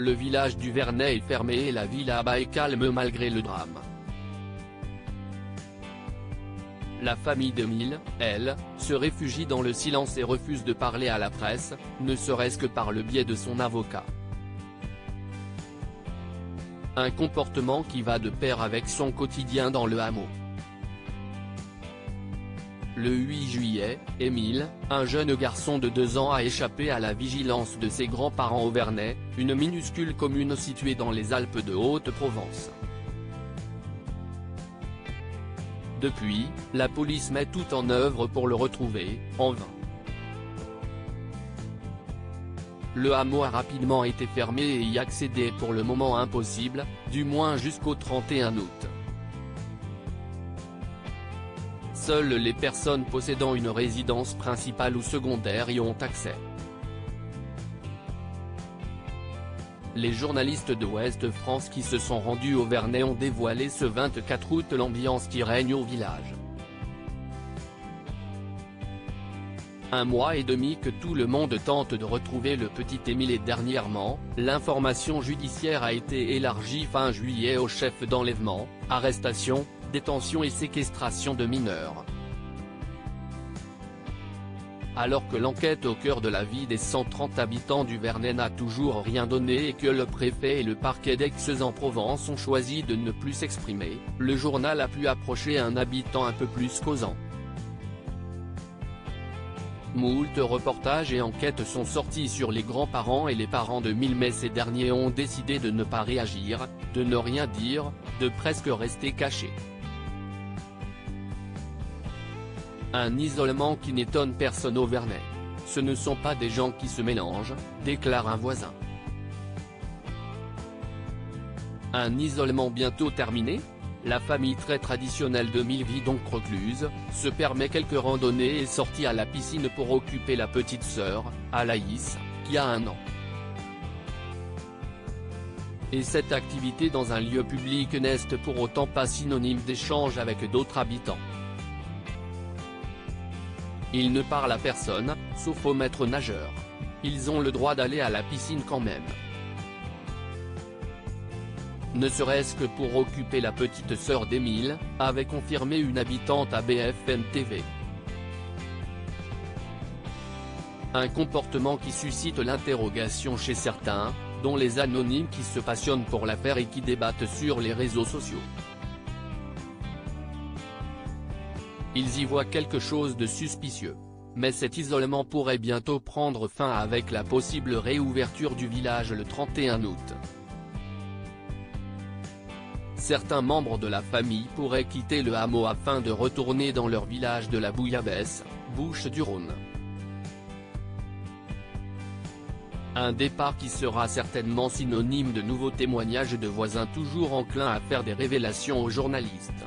Le village du Vernet est fermé et la ville là-bas est calme malgré le drame. La famille d'Émile, elle, se réfugie dans le silence et refuse de parler à la presse, ne serait-ce que par le biais de son avocat. Un comportement qui va de pair avec son quotidien dans le hameau. Le 8 juillet, Émile, un jeune garçon de 2 ans a échappé à la vigilance de ses grands-parents au Vernet, une minuscule commune située dans les Alpes de Haute-Provence. Depuis, la police met tout en œuvre pour le retrouver, en vain. Le hameau a rapidement été fermé et y accéder est pour le moment impossible, du moins jusqu'au 31 août. Seules les personnes possédant une résidence principale ou secondaire y ont accès. Les journalistes de Ouest France qui se sont rendus au Vernet ont dévoilé ce 24 août l'ambiance qui règne au village. Un mois et demi que tout le monde tente de retrouver le petit Émile et dernièrement, l'information judiciaire a été élargie fin juillet au chef d'enlèvement, arrestation, détention et séquestration de mineurs. Alors que l'enquête au cœur de la vie des 130 habitants du Vernet n'a toujours rien donné et que le préfet et le parquet d'Aix-en-Provence ont choisi de ne plus s'exprimer, le journal a pu approcher un habitant un peu plus causant. Moult reportages et enquêtes sont sortis sur les grands-parents et les parents d'Émile, mais ces derniers ont décidé de ne pas réagir, de ne rien dire, de presque rester cachés. Un isolement qui n'étonne personne au Vernet. Ce ne sont pas des gens qui se mélangent, déclare un voisin. Un isolement bientôt terminé ? La famille très traditionnelle d'Émile vit donc recluse, se permet quelques randonnées et sorties à la piscine pour occuper la petite sœur, Alaïs, qui a 1 an. Et cette activité dans un lieu public n'est pour autant pas synonyme d'échange avec d'autres habitants. Ils ne parlent à personne, sauf aux maîtres nageurs. Ils ont le droit d'aller à la piscine quand même. Ne serait-ce que pour occuper la petite sœur d'Émile, avait confirmé une habitante à BFM TV. Un comportement qui suscite l'interrogation chez certains, dont les anonymes qui se passionnent pour l'affaire et qui débattent sur les réseaux sociaux. Ils y voient quelque chose de suspicieux. Mais cet isolement pourrait bientôt prendre fin avec la possible réouverture du village le 31 août. Certains membres de la famille pourraient quitter le hameau afin de retourner dans leur village de la Bouillabaisse, Bouches-du-Rhône. Un départ qui sera certainement synonyme de nouveaux témoignages de voisins toujours enclins à faire des révélations aux journalistes.